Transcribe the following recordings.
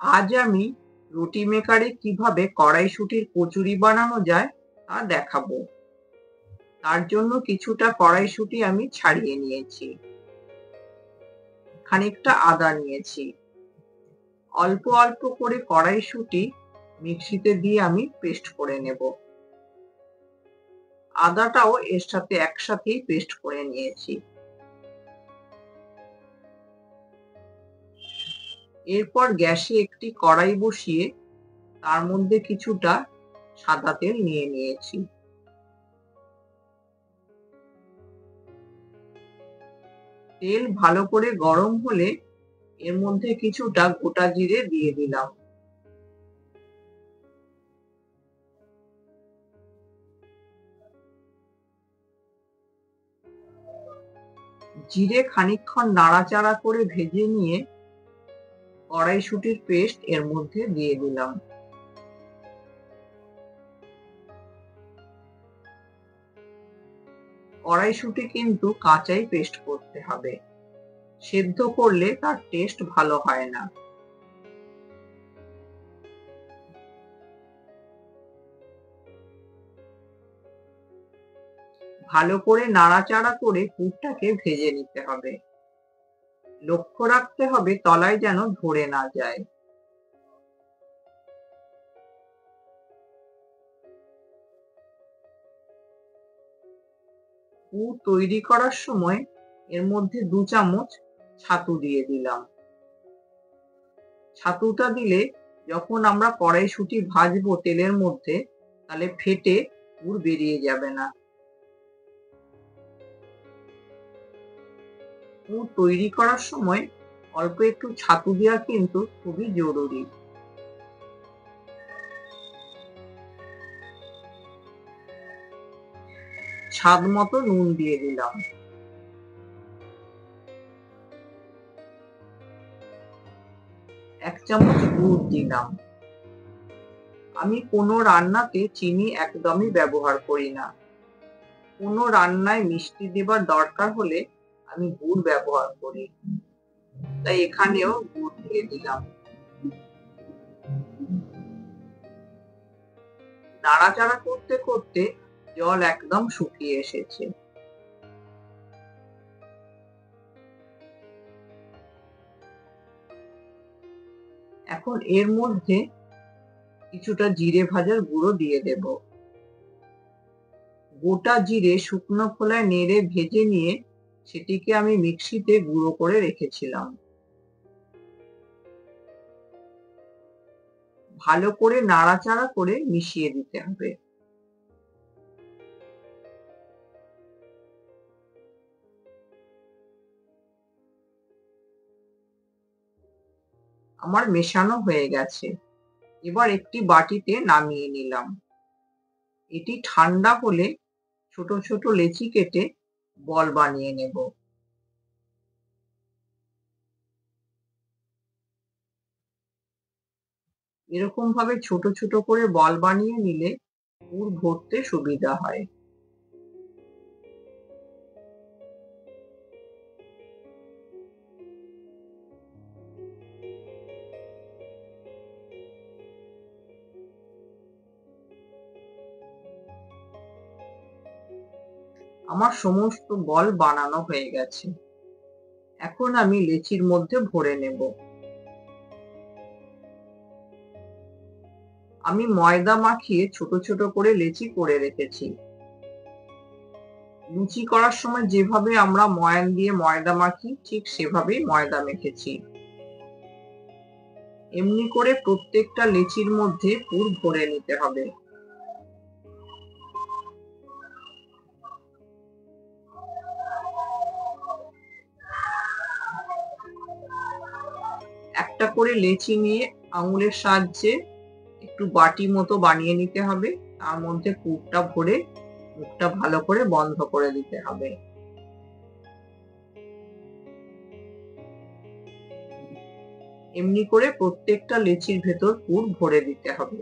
আজ আমি রুটি মেকারে কিভাবে কড়াইশুঁটির কচুরি বানানো যায় তা দেখাবো। তার জন্য কিছুটা কড়াইশুঁটি আমি ছাড়িয়ে নিয়েছি, খানিকটা আদা নিয়েছি। অল্প অল্প করে কড়াইশুঁটি মিক্সিতে দিয়ে আমি পেস্ট করে নেব। আদাটাও এর সাথে একসাথেই পেস্ট করে নিয়েছি। এরপর গ্যাসে একটি কড়াই বসিয়ে তার মধ্যে কিছুটা সাদা তেল নিয়ে নিয়েছি। তেল ভালো করে গরম হলে এর মধ্যে কিছুটা গোটা জিরে দিয়ে দিলাম। জিরে খানিকক্ষণ নাড়াচাড়া করে ভেজে নিয়ে কড়াইশুঁটির পেস্ট এর মধ্যে দিয়ে দিলাম। কড়াইশুঁটি কিন্তু কাঁচাই পেস্ট করতে হবে, সেদ্ধ করলে তার টেস্ট ভালো হয় না। ভালো করে নাড়াচাড়া করে পুরটাকে ভেজে নিতে হবে। লক্ষ্য রাখতে হবে তলায় যেন ধরে না যায়। পুর তৈরি করার সময় এর মধ্যে 2 চামচ ছাতু দিয়ে দিলাম। ছাতুটা দিলে যখন আমরা কড়াইশুঁটি ভাজবো তেলের মধ্যে, তাহলে ফেটে পুর বেরিয়ে যাবে না। পুর তৈরি করার সময় অল্প একটু ছাতু দেওয়া কিন্তু খুবই জরুরি। স্বাদ মতো নুন দিয়ে দিলাম। 1 চামচ গুড় দিলাম। আমি কোনো রান্নাতে চিনি একদমই ব্যবহার করি না। কোনো রান্নায় মিষ্টি দেবার দরকার হলে আমি গুড় ব্যবহার করি। তাই এখানেও গুড় দিয়ে দিলাম। নাড়াচাড়া করতে করতে জল একদম শুকিয়ে এসেছে। এখন এর মধ্যে কিছুটা জিরে ভাজার গুঁড়ো দিয়ে দেব। গোটা জিরে শুকনো খোলায় নেড়ে ভেজে নিয়ে সেটিকে আমি মিক্সিতে গুঁড়ো করে রেখেছিলাম। ভালো করে নাড়াচাড়া করে মিশিয়ে দিতে হবে। আমার মেশানো হয়ে গেছে। এবার একটি বাটিতে নামিয়ে নিলাম। এটি ঠান্ডা হলে ছোট ছোট লেচি কেটে বল বানিয়ে নেব। এরকম ভাবে ছোট ছোট করে বল বানিয়ে নিলে পুর ভরতে সুবিধা হয়। আমার সমস্ত বল বানানো হয়ে গেছে। এখন আমি লেচির মধ্যে ভরে নেব। আমি ময়দা মাখিয়ে ছোট ছোট করে লেচি করে রেখেছি। লুচি করার সময় যেভাবে আমরা ময়ান দিয়ে ময়দা মাখি ঠিক সেভাবেই ময়দা মেখেছি। এমনি করে প্রত্যেকটা লেচির মধ্যে পুর ভরে নিতে হবে। একটা করে লেচি নিয়ে আঙুলের সাহায্যে একটু বাটি মতো বানিয়ে নিতে হবে। তার মধ্যে পুরটা ভরে মুখটা ভালো করে বন্ধ করে দিতে হবে। এমনি করে প্রত্যেকটা লেচির ভেতর পুর ভরে দিতে হবে।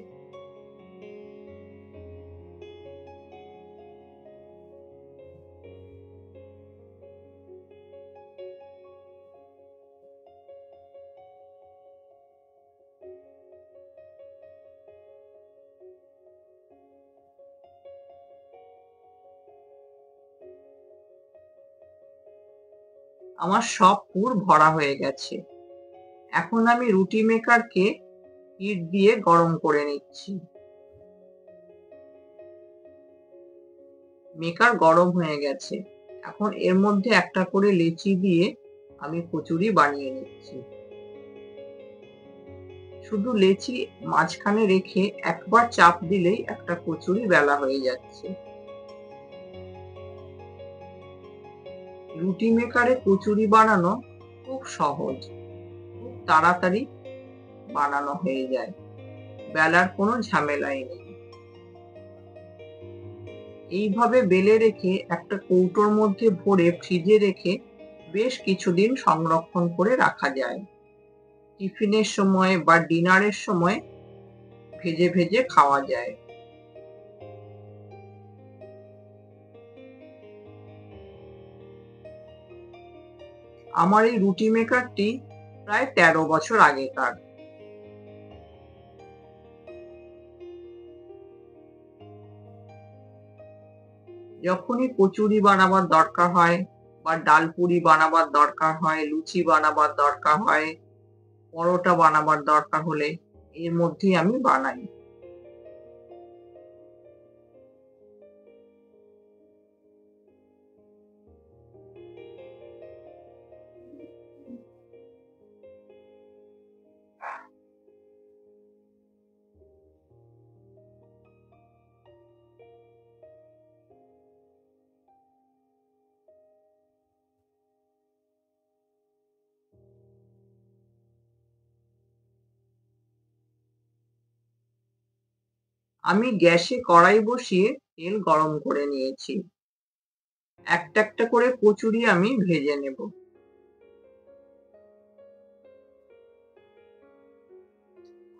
আমার সব পুর ভরা হয়ে গেছে। এখন আমি রুটি মেকারকে হিট দিয়ে গরম করে নিচ্ছি। মেকার গরম হয়ে গেছে। এখন এর মধ্যে একটা করে লেচি দিয়ে আমি কচুরি বানিয়ে নিচ্ছি। শুধু লেচি মাঝখানে রেখে একবার চাপ দিলেই একটা কচুরি বেলা হয়ে যাচ্ছে। রুটি মেকারে কচুরি বানানো খুব সহজ, খুব তাড়াতাড়ি বানানো হয়ে যায়, বেলার কোনো ঝামেলাই নেই। এইভাবে বেলে রেখে একটা কৌটোর মধ্যে ভরে ফ্রিজে রেখে বেশ কিছুদিন সংরক্ষণ করে রাখা যায়। টিফিনের সময় বা ডিনারের সময় ভেজে ভেজে খাওয়া যায়। আমার এই রুটি মেকারটি প্রায় ১৩ বছর আগেকার। যখনই কচুরি বানাবার দরকার হয় বা ডালপুরি বানাবার দরকার হয়, লুচি বানাবার দরকার হয়, পরোটা বানাবার দরকার হলে এর মধ্যেই আমি বানাই। আমি গ্যাসে কড়াই বসিয়ে তেল গরম করে নিয়েছি। একটা একটা করে কচুরি আমি ভেজে নেব।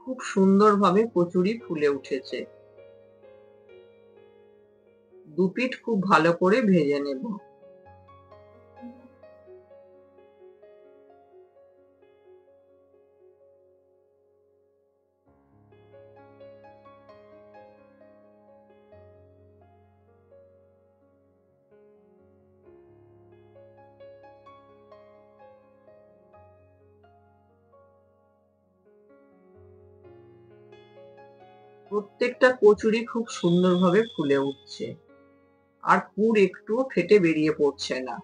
খুব সুন্দরভাবে কচুরি ফুলে উঠেছে। দুপিঠ খুব ভালো করে ভেজে নেব। প্রত্যেকটা কচুরি খুব সুন্দরভাবে ফুলে উঠছে, আর পুর একটুও ফেটে বেরিয়ে পড়ছে না।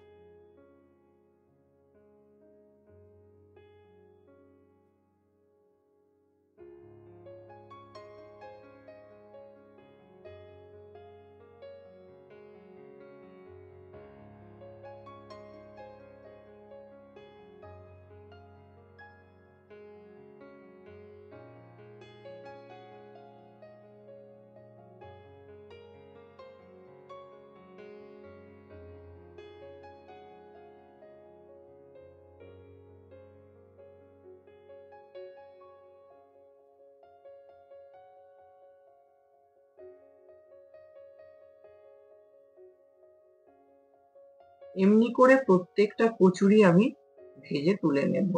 এমনি করে প্রত্যেকটা কচুরি আমি ভেজে তুলে নেব।